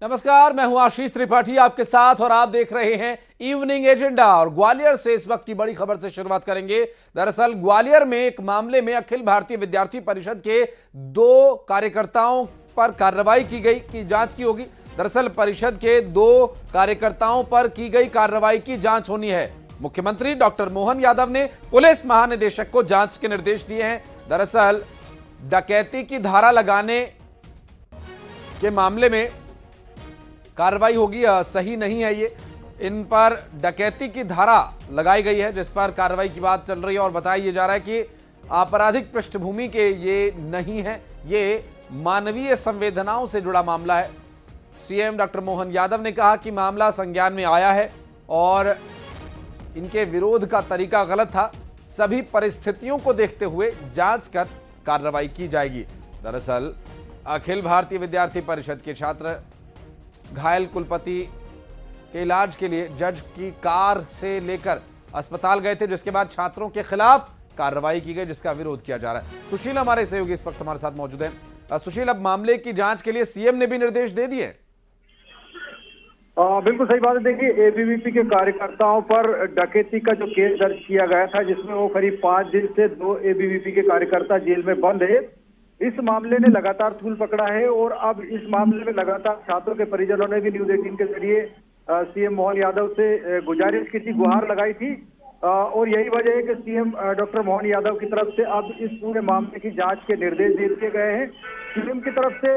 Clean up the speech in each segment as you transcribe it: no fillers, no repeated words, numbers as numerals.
नमस्कार, मैं हूं आशीष त्रिपाठी आपके साथ और आप देख रहे हैं इवनिंग एजेंडा। और ग्वालियर से इस वक्त की बड़ी खबर से शुरुआत करेंगे। दरअसल ग्वालियर में एक मामले में अखिल भारतीय विद्यार्थी परिषद के 2 कार्यकर्ताओं पर कार्रवाई की गई की जांच की होगी। दरअसल परिषद के 2 कार्यकर्ताओं पर की गई कार्रवाई की जांच होनी है। मुख्यमंत्री डॉक्टर मोहन यादव ने पुलिस महानिदेशक को जांच के निर्देश दिए हैं। दरअसल डकैती की धारा लगाने के मामले में कार्रवाई होगी, सही नहीं है ये। इन पर डकैती की धारा लगाई गई है जिस पर कार्रवाई की बात चल रही है और बताया जा रहा है कि आपराधिक पृष्ठभूमि के ये नहीं है, ये मानवीय संवेदनाओं से जुड़ा मामला है। सीएम डॉक्टर मोहन यादव ने कहा कि मामला संज्ञान में आया है और इनके विरोध का तरीका गलत था। सभी परिस्थितियों को देखते हुए जांच कर कार्रवाई की जाएगी। दरअसल अखिल भारतीय विद्यार्थी परिषद के छात्र घायल कुलपति के इलाज के लिए जज की कार से लेकर अस्पताल गए थे, जिसके बाद छात्रों के खिलाफ कार्रवाई की गई जिसका विरोध किया जा रहा है। सुशील हमारे सहयोगी इस वक्त हमारे साथ मौजूद हैं। सुशील, अब मामले की जांच के लिए सीएम ने भी निर्देश दे दिए। बिल्कुल सही बात है। देखिए, एबीवीपी के कार्यकर्ताओं पर डकैती का जो केस दर्ज किया गया था, जिसमें वो करीब 5 दिन से 2 एबीवीपी के कार्यकर्ता जेल में बंद है, इस मामले ने लगातार तूल पकड़ा है। और अब इस मामले में लगातार छात्रों के परिजनों ने भी न्यूज 18 के जरिए सीएम मोहन यादव से गुजारिश की थी, गुहार लगाई थी। और यही वजह है कि सीएम डॉक्टर मोहन यादव की तरफ से अब इस पूरे मामले की जांच के निर्देश दे दिए गए हैं। सीएम की तरफ से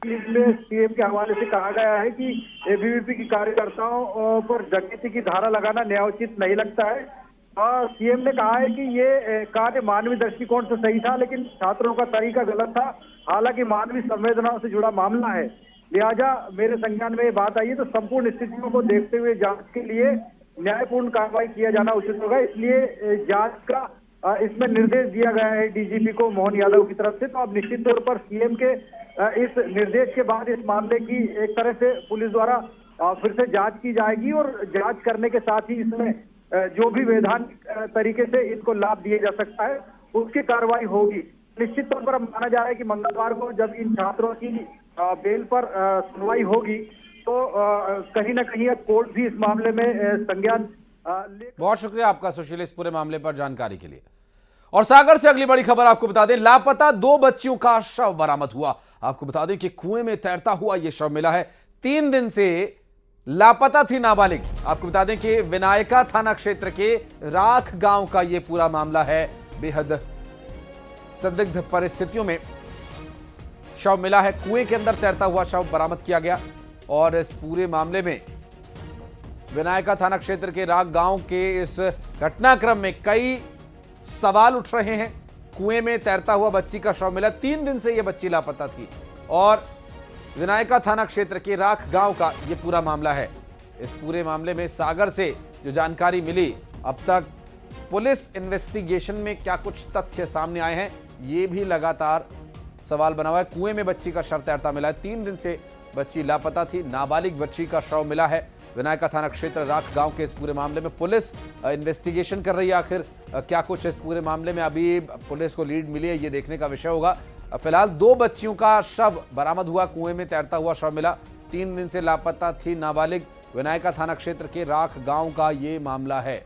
में सीएम के हवाले से कहा गया है कि एबीवीपी की कार्यकर्ताओं पर डकैती की धारा लगाना न्यायोचित नहीं लगता है। सीएम ने कहा है कि ये कार्य मानवीय दृष्टिकोण से सही था, लेकिन छात्रों का तरीका गलत था। हालांकि मानवीय संवेदनाओं से जुड़ा मामला है, लिहाजा मेरे संज्ञान में ये बात आई है, तो संपूर्ण स्थितियों को देखते हुए जांच के लिए न्यायपूर्ण कार्रवाई किया जाना उचित होगा। इसलिए जांच का इसमें निर्देश दिया गया है डीजीपी को मोहन यादव की तरफ से। तो अब निश्चित तौर पर सीएम के इस निर्देश के बाद इस मामले की एक तरह से पुलिस द्वारा फिर से जांच की जाएगी और जांच करने के साथ ही इसमें जो भी वैधानिक तरीके से इनको लाभ दिया जा सकता है उसकी कार्रवाई होगी। निश्चित तौर पर माना जा रहा है कि मंगलवार को जब इन छात्रों की बेल पर सुनवाई होगी तो कहीं ना कहीं कोर्ट भी इस मामले में संज्ञान बहुत शुक्रिया आपका सुशील इस पूरे मामले पर जानकारी के लिए। और सागर से अगली बड़ी खबर आपको बता दें, लापता 2 बच्चियों का शव बरामद हुआ। आपको बता दें कि कुएं में तैरता हुआ यह शव मिला है। 3 दिन से लापता थी नाबालिग। आपको बता दें कि विनायका थाना क्षेत्र के राख गांव का यह पूरा मामला है। बेहद संदिग्ध परिस्थितियों में शव मिला है। कुएं के अंदर तैरता हुआ शव बरामद किया गया। और इस पूरे मामले में विनायका थाना क्षेत्र के राख गांव के इस घटनाक्रम में कई सवाल उठ रहे हैं। कुएं में तैरता हुआ बच्ची का शव मिला। 3 दिन से यह बच्ची लापता थी और विनायका थाना क्षेत्र के राख गांव का यह पूरा मामला है। इस पूरे मामले में सागर से जो जानकारी मिली, अब तक पुलिस इन्वेस्टिगेशन में क्या कुछ तथ्य सामने आए हैं, ये भी लगातार सवाल बना हुआ है। कुएं में बच्ची का शव तैरता मिला है। 3 दिन से बच्ची लापता थी। नाबालिग बच्ची का शव मिला है। विनायका थाना क्षेत्र राख गांव के इस पूरे मामले में पुलिस इन्वेस्टिगेशन कर रही है। आखिर क्या कुछ इस पूरे मामले में अभी पुलिस को लीड मिली है, ये देखने का विषय होगा। फिलहाल 2 बच्चियों का शव बरामद हुआ, कुएं में तैरता हुआ शव मिला। 3 दिन से लापता थी नाबालिग। विनायका थाना क्षेत्र के राख गांव का ये मामला है।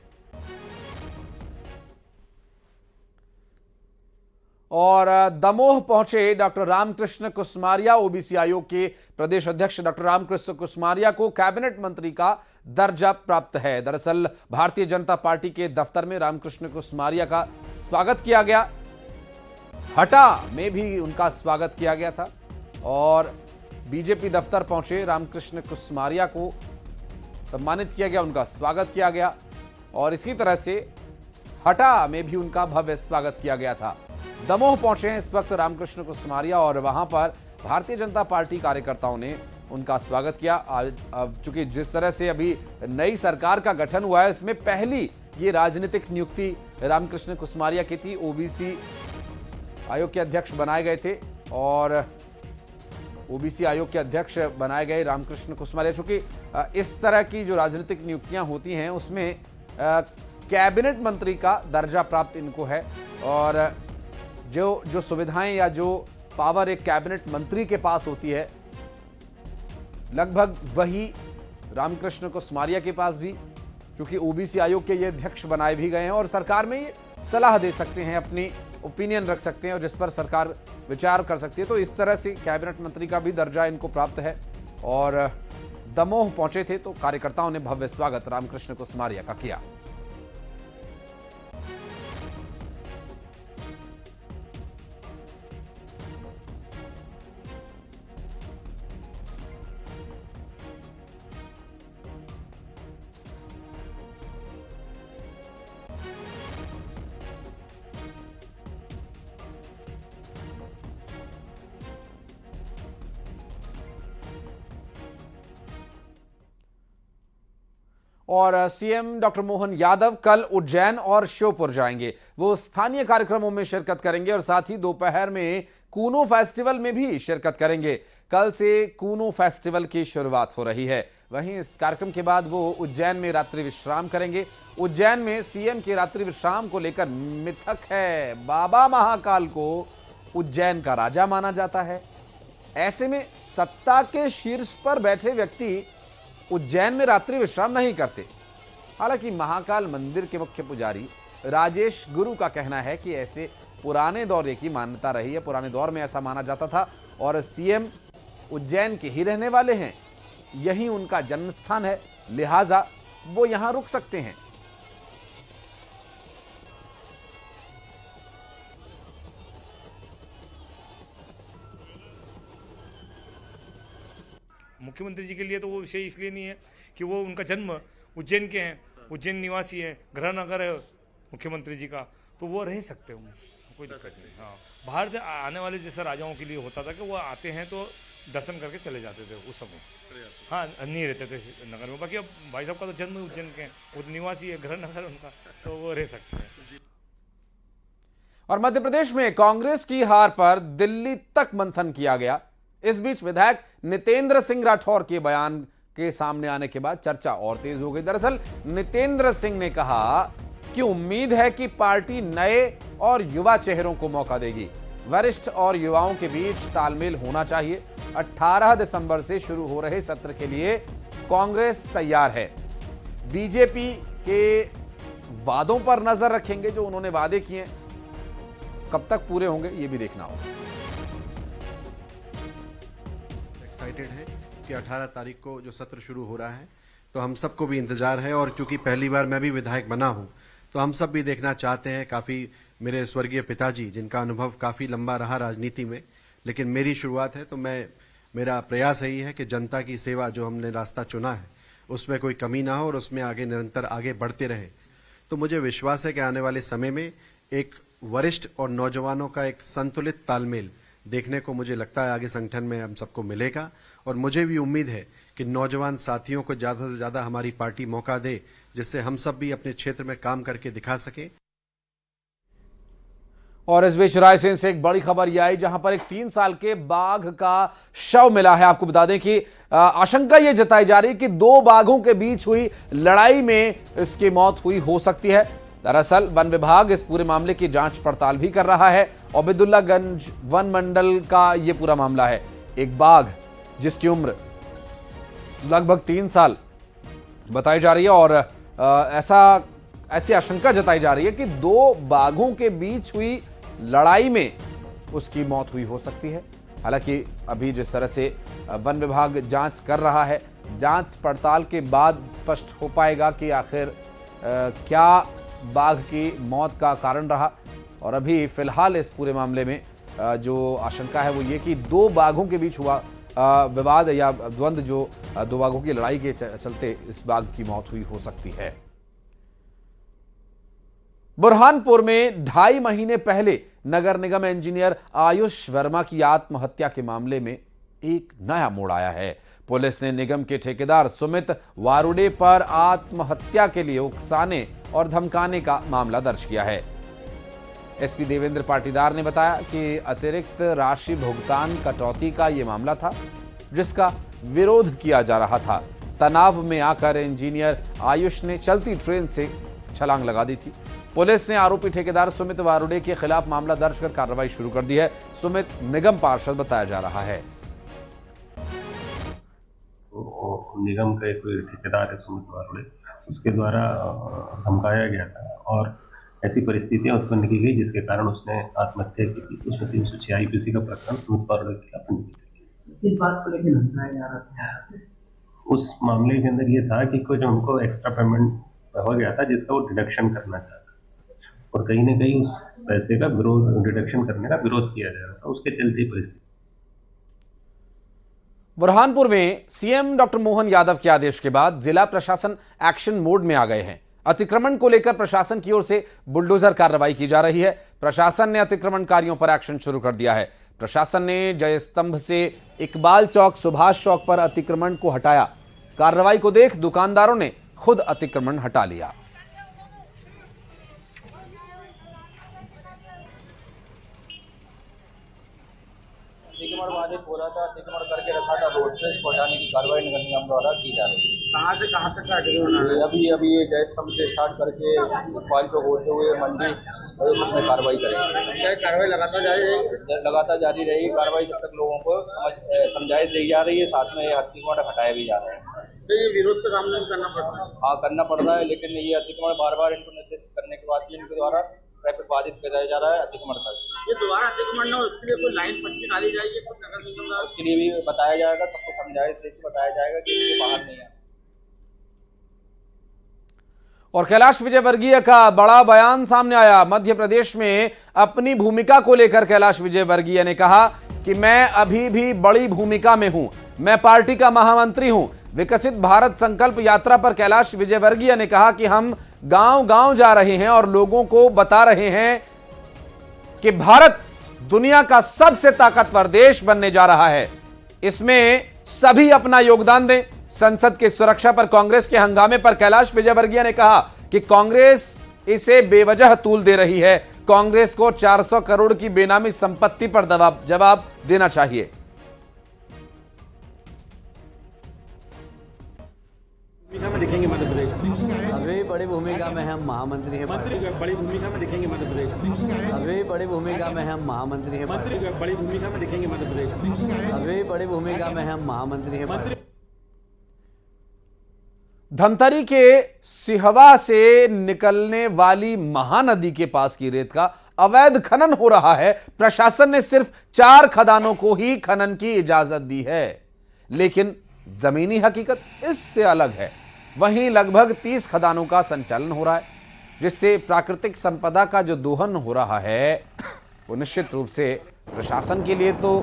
और दमोह पहुंचे डॉक्टर रामकृष्ण कुसमारिया। ओबीसी आयोग के प्रदेश अध्यक्ष डॉक्टर रामकृष्ण कुसमारिया को कैबिनेट मंत्री का दर्जा प्राप्त है। दरअसल भारतीय जनता पार्टी के दफ्तर में रामकृष्ण कुसमारिया का स्वागत किया गया। हटा में भी उनका स्वागत किया गया था और बीजेपी दफ्तर पहुंचे रामकृष्ण कुसमारिया को सम्मानित किया गया, उनका स्वागत किया गया। और इसी तरह से हटा में भी उनका भव्य स्वागत किया गया था। दमोह पहुंचे हैं इस वक्त रामकृष्ण कुसमारिया और वहां पर भारतीय जनता पार्टी कार्यकर्ताओं ने उनका स्वागत किया। अब चूंकि जिस तरह से अभी नई सरकार का गठन हुआ है, इसमें पहली ये राजनीतिक नियुक्ति रामकृष्ण कुसमारिया की थी। ओबीसी आयोग के अध्यक्ष बनाए गए थे और ओबीसी आयोग के अध्यक्ष बनाए गए रामकृष्ण कुसमारिया। चूंकि इस तरह की जो राजनीतिक नियुक्तियां होती हैं उसमें कैबिनेट मंत्री का दर्जा प्राप्त इनको है और जो सुविधाएं या जो पावर एक कैबिनेट मंत्री के पास होती है लगभग वही रामकृष्ण कुसमारिया के पास भी, क्योंकि ओबीसी आयोग के ये अध्यक्ष बनाए भी गए हैं और सरकार में ये सलाह दे सकते हैं, अपनी ओपिनियन रख सकते हैं और जिस पर सरकार विचार कर सकती है। तो इस तरह से कैबिनेट मंत्री का भी दर्जा इनको प्राप्त है और दमोह पहुंचे थे तो कार्यकर्ताओं ने भव्य स्वागत रामकृष्ण कुसमारिया का किया। और सीएम डॉक्टर मोहन यादव कल उज्जैन और श्योपुर जाएंगे। वो स्थानीय कार्यक्रमों में शिरकत करेंगे और साथ ही दोपहर में कूनो फेस्टिवल में भी शिरकत करेंगे। कल से कूनो फेस्टिवल की शुरुआत हो रही है। वहीं इस कार्यक्रम के बाद वो उज्जैन में रात्रि विश्राम करेंगे। उज्जैन में सीएम के रात्रि विश्राम को लेकर मिथक है। बाबा महाकाल को उज्जैन का राजा माना जाता है। ऐसे में सत्ता के शीर्ष पर बैठे व्यक्ति उज्जैन में रात्रि विश्राम नहीं करते। हालांकि महाकाल मंदिर के मुख्य पुजारी राजेश गुरु का कहना है कि ऐसे पुराने दौर की मान्यता रही है, पुराने दौर में ऐसा माना जाता था और सीएम उज्जैन के ही रहने वाले हैं, यही उनका जन्म स्थान है, लिहाजा वो यहां रुक सकते हैं। मुख्यमंत्री जी के लिए तो वो विषय इसलिए नहीं है कि वो उनका जन्म उज्जैन के हैं, उज्जैन निवासी है, गृह नगर है मुख्यमंत्री जी का, तो वो रह सकते हैं, कोई दिक्कत नहीं। हाँ, बाहर से आने वाले जैसे राजाओं के लिए होता था कि वो आते हैं तो दर्शन करके चले जाते थे उस समय। हाँ, नहीं रहते थे नगर में। बाकी अब भाई साहब का तो जन्म उज्जैन के हैं, वो निवासी है, गृह नगर उनका, तो वो रह सकते हैं। और मध्य प्रदेश में कांग्रेस की हार पर दिल्ली तक मंथन किया गया। इस बीच विधायक नितेंद्र सिंह राठौर के बयान के सामने आने के बाद चर्चा और तेज हो गई। दरअसल नितेंद्र सिंह ने कहा कि उम्मीद है कि पार्टी नए और युवा चेहरों को मौका देगी। वरिष्ठ और युवाओं के बीच तालमेल होना चाहिए। 18 दिसंबर से शुरू हो रहे सत्र के लिए कांग्रेस तैयार है। बीजेपी के वादों पर नजर रखेंगे, जो उन्होंने वादे किए कब तक पूरे होंगे ये भी देखना होगा। एक्साइटेड है कि 18 तारीख को जो सत्र शुरू हो रहा है, तो हम सबको भी इंतजार है और क्योंकि पहली बार मैं भी विधायक बना हूं, तो हम सब भी देखना चाहते हैं। काफी मेरे स्वर्गीय पिताजी, जिनका अनुभव काफी लंबा रहा राजनीति में, लेकिन मेरी शुरुआत है, तो मेरा प्रयास यही है कि जनता की सेवा जो हमने रास्ता चुना है उसमें कोई कमी ना हो और उसमें आगे निरंतर आगे बढ़ते रहे। तो मुझे विश्वास है कि आने वाले समय में एक वरिष्ठ और नौजवानों का एक संतुलित तालमेल देखने को मुझे लगता है आगे संगठन में हम सबको मिलेगा। और मुझे भी उम्मीद है कि नौजवान साथियों को ज्यादा से ज्यादा हमारी पार्टी मौका दे, जिससे हम सब भी अपने क्षेत्र में काम करके दिखा सके। और इस बीच रायसेन से एक बड़ी खबर यह आई, जहां पर एक 3 साल के बाघ का शव मिला है। आपको बता दें कि आशंका यह जताई जा रही है कि 2 बाघों के बीच हुई लड़ाई में इसकी मौत हुई हो सकती है। दरअसल वन विभाग इस पूरे मामले की जांच पड़ताल भी कर रहा है। ओबेदुल्लागंज वन मंडल का यह पूरा मामला है। एक बाघ जिसकी उम्र लगभग 3 साल बताई जा रही है और ऐसी आशंका जताई जा रही है कि 2 बाघों के बीच हुई लड़ाई में उसकी मौत हुई हो सकती है। हालांकि अभी जिस तरह से वन विभाग जांच कर रहा है, जांच पड़ताल के बाद स्पष्ट हो पाएगा कि आखिर क्या बाघ की मौत का कारण रहा। और अभी फिलहाल इस पूरे मामले में जो आशंका है वो ये कि 2 बाघों के बीच हुआ विवाद या द्वंद्व, जो 2 बाघों की लड़ाई के चलते इस बाघ की मौत हुई हो सकती है। बुरहानपुर में 2.5 महीने पहले नगर निगम इंजीनियर आयुष वर्मा की आत्महत्या के मामले में एक नया मोड़ आया है। पुलिस ने निगम के ठेकेदार सुमित वारुडे पर आत्महत्या के लिए उकसाने और धमकाने का मामला दर्ज किया है। एसपी देवेंद्र पाटीदार ने बताया कि अतिरिक्त राशि भुगतान कटौती का यह मामला था, जिसका विरोध किया जा रहा था। तनाव में आकर इंजीनियर आयुष ने चलती ट्रेन से छलांग लगा दी थी। पुलिस ने आरोपी ठेकेदार सुमित वारुडे के खिलाफ मामला दर्ज कर कार्रवाई शुरू कर दी है। सुमित निगम पार्षद बताया जा रहा है। निगम का कोई ठेकेदार है सुमित बारोड़े, उसके द्वारा धमकाया गया था और ऐसी परिस्थितियां उत्पन्न की गई जिसके कारण उसने आत्महत्या की थी। उसमें 306 IPC का प्रकरण सुमित बारोड़े के खिलाफ पंजीकृत किया। इस बात को लेकर धमकाया जा रहा था। उस मामले के अंदर ये था कि कुछ उनको एक्स्ट्रा पेमेंट हो गया था जिसका वो डिडक्शन करना चाहता और कहीं ना कहीं उस पैसे का विरोध, डिडक्शन करने का विरोध किया जा रहा था, उसके चलते परिस्थिति। बुरहानपुर में सीएम डॉक्टर मोहन यादव के आदेश के बाद जिला प्रशासन एक्शन मोड में आ गए हैं। अतिक्रमण को लेकर प्रशासन की ओर से बुलडोजर कार्रवाई की जा रही है। प्रशासन ने अतिक्रमणकारियों पर एक्शन शुरू कर दिया है। प्रशासन ने जय स्तंभ से इकबाल चौक, सुभाष चौक पर अतिक्रमण को हटाया। कार्रवाई को देख दुकानदारों ने खुद अतिक्रमण हटा लिया। अतिक्रमण बाधित हो रहा था, अतिक्रमण करके रखा था रोड पे, इसको हटाने की कार्रवाई नगर निगम द्वारा की जा रही है। कहाँ से कहाँ तक का अतिक्रमण है? अभी ये जय स्तंभ से स्टार्ट करके इकबाल चौक होते हुए मंडी और सब में कार्रवाई करेंगे। क्या कार्रवाई लगातार जारी रहेगी? लगातार जारी रहेगी कार्रवाई जब तक लोगों को समझाइश दी जा रही है, साथ में अतिक्रमण हटाया भी जा रहा है। तो ये विरोध का सामना करना पड़ता है? हाँ, करना पड़ रहा है, लेकिन ये अतिक्रमण बार बार इनको निर्देशित करने के बाद भी इनके द्वारा ट्रैफिक बाधित कराया जा रहा है अतिक्रमण कर। ये दोबारा अतिक्रमण न हो उसके लिए कोई लाइन पट्टी डाली जाएगी कुछ नगर निगम द्वारा? उसके लिए भी बताया जाएगा, सबको समझाइश देकर बताया जाएगा कि इससे बाहर नहीं है। और कैलाश विजयवर्गीय का बड़ा बयान सामने आया। मध्य प्रदेश में अपनी भूमिका को लेकर कैलाश विजयवर्गीय ने कहा कि मैं अभी भी बड़ी भूमिका में हूं, मैं पार्टी का महामंत्री हूं। विकसित भारत संकल्प यात्रा पर कैलाश विजयवर्गीय ने कहा कि हम गांव-गांव जा रहे हैं और लोगों को बता रहे हैं कि भारत दुनिया का सबसे ताकतवर देश बनने जा रहा है, इसमें सभी अपना योगदान दें। संसद की सुरक्षा पर कांग्रेस के हंगामे पर कैलाश विजयवर्गीय ने कहा कि कांग्रेस इसे बेवजह तूल दे रही है। कांग्रेस को 400 करोड़ की बेनामी संपत्ति पर जवाब देना चाहिए। दिखेंगे मध्य प्रदेश अभी बड़ी भूमिका में हम महामंत्री हैं। मंत्री बड़ी भूमिका में दिखेंगे मध्य प्रदेश अभी बड़ी भूमिका में हम महामंत्री हैं। मंत्री बड़ी भूमिका में दिखेंगे मध्य प्रदेश अभी बड़ी भूमिका में हम महामंत्री हैं। मंत्री धमतरी के सिहवा से निकलने वाली महानदी के पास की रेत का अवैध खनन हो रहा है। प्रशासन ने सिर्फ 4 खदानों को ही खनन की इजाजत दी है, लेकिन जमीनी हकीकत इससे अलग है। वहीं लगभग 30 खदानों का संचालन हो रहा है, जिससे प्राकृतिक संपदा का जो दोहन हो रहा है वो निश्चित रूप से प्रशासन के लिए तो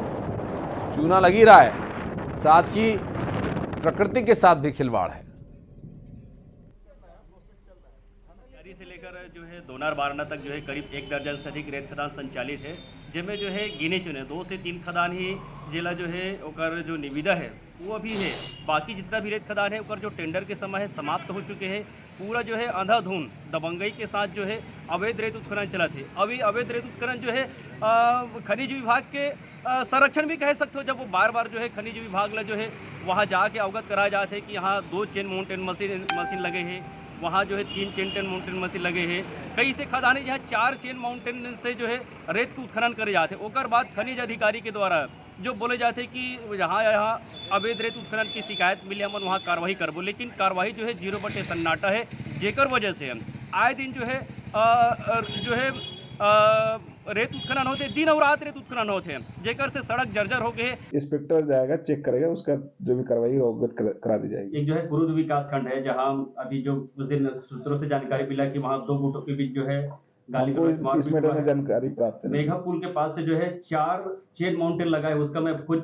चूना लग ही रहा है, साथ ही प्रकृति के साथ भी खिलवाड़ है। से लेकर जो है दोनार बारना तक जो है करीब 1 दर्जन से अधिक रेत खदान संचालित है, जिनमें जो है गिने चुने 2 से 3 खदान ही जिला जो है ओकर जो निविदा है वो अभी है। बाकी जितना भी रेत खदान है ओकर जो टेंडर के समय है समाप्त हो चुके हैं। पूरा जो है अंधाधुंध दबंगई के साथ जो है अवैध रेत उत्खनन चला थे। अभी अवैध रेत उत्खनन जो है खनिज विभाग के संरक्षण भी कह सकते हो, जब वो बार बार जो है खनिज विभाग ला जो है वहाँ जाके अवगत कराया जाते हैं कि यहाँ 2 चेन माउंटेन मशीन लगे हैं, वहाँ जो है 3 चेन माउंटेन मशीन लगे हैं। कई से खदानें जहाँ 4 चेन माउंटेन से जो है रेत के उत्खनन करे जाते। ओकर बाद खनिज अधिकारी के द्वारा जो बोले जाते कि यहाँ अवैध रेत उत्खनन की शिकायत मिली, हम वहाँ कार्रवाई करबो, लेकिन कार्रवाई जो है 0 सन्नाटा है, जेकर वजह से आए दिन जो है रेत उत्खनन होते, दिन और रात रेत उत्खनन होते हैं, जेकर से सड़क जर्जर हो गए। इंस्पेक्टर जाएगा, चेक करेगा, उसका जो भी कार्रवाई अवगत करा दी जाएगी। एक जो है पूर्व विकास खंड है, जहां अभी जो उस दिन सूत्रों से जानकारी मिला कि वहां 2 गुटों के बीच जो है गाली इस मैटर में जानकारी प्राप्त है। मेघा पुल के पास से जो है 4 चेन माउंटेन लगाए, उसका मैं खुद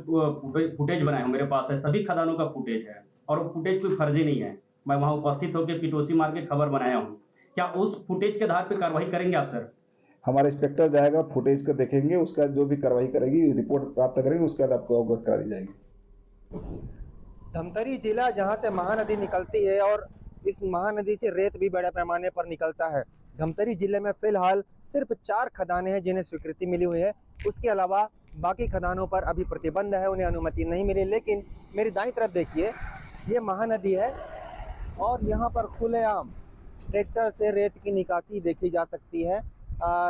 फुटेज बनाया हूँ, मेरे पास है, सभी खदानों का फुटेज है और वो फुटेज कोई फर्जी नहीं है। मैं वहाँ उपस्थित होकर पिटोसी मार के खबर बनाया हूँ। क्या उस फुटेज के आधार पर कार्रवाई करेंगे आप सर? हमारा इंस्पेक्टर जाएगा, फुटेज को देखेंगे, उसका जो भी कार्रवाई करेगी, रिपोर्ट प्राप्त करेंगे, उसके बाद आपको अवगत करा दी जाएगी। धमतरी जिला जहां से महानदी निकलती है और इस महानदी से रेत भी बड़े पैमाने पर निकलता है। धमतरी जिले में फिलहाल सिर्फ 4 खदानें हैं जिन्हें स्वीकृति मिली हुई है। उसके अलावा बाकी खदानों पर अभी प्रतिबंध है, उन्हें अनुमति नहीं मिली। लेकिन मेरी दाईं तरफ देखिए, ये महानदी है और यहाँ पर खुलेआम ट्रैक्टर से रेत की निकासी देखी जा सकती है।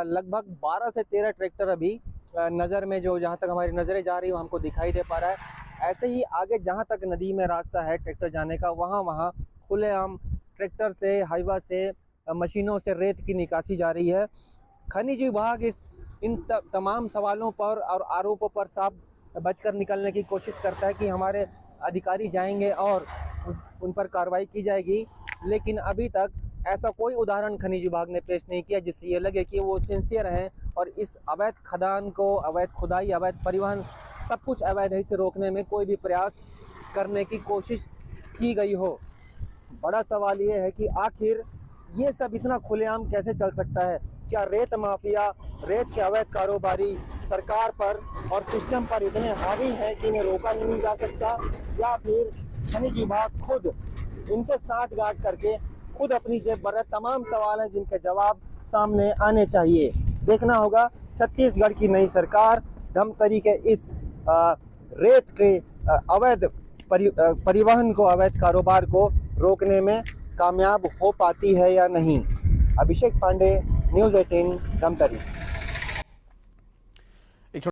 लगभग 12 से 13 ट्रैक्टर अभी नज़र में, जो जहाँ तक हमारी नज़रें जा रही है हमको दिखाई दे पा रहा है। ऐसे ही आगे जहाँ तक नदी में रास्ता है ट्रैक्टर जाने का, वहाँ वहाँ खुलेआम ट्रैक्टर से, हाईवा से, मशीनों से रेत की निकासी जा रही है। खनिज विभाग इन तमाम सवालों पर और आरोपों पर साफ बचकर निकलने की कोशिश करता है कि हमारे अधिकारी जाएंगे और उन पर कार्रवाई की जाएगी, लेकिन अभी तक ऐसा कोई उदाहरण खनिज विभाग ने पेश नहीं किया जिससे ये लगे कि वो सिंसियर हैं और इस अवैध खदान को, अवैध खुदाई, अवैध परिवहन, सब कुछ अवैध है, इसे रोकने में कोई भी प्रयास करने की कोशिश की गई हो। बड़ा सवाल ये है कि आखिर ये सब इतना खुलेआम कैसे चल सकता है? क्या रेत माफिया, रेत के अवैध कारोबारी सरकार पर और सिस्टम पर इतने हावी हैं कि इन्हें रोका नहीं जा सकता, या फिर खनिज विभाग खुद इनसे साठगांठ करके खुद अपनी जेब भर? तमाम सवाल हैं जिनके जवाब सामने आने चाहिए। देखना होगा छत्तीसगढ़ की नई सरकार धमतरी के इस रेत के अवैध परिवहन को, अवैध कारोबार को रोकने में कामयाब हो पाती है या नहीं। अभिषेक पांडे, न्यूज़ 18, धमतरी।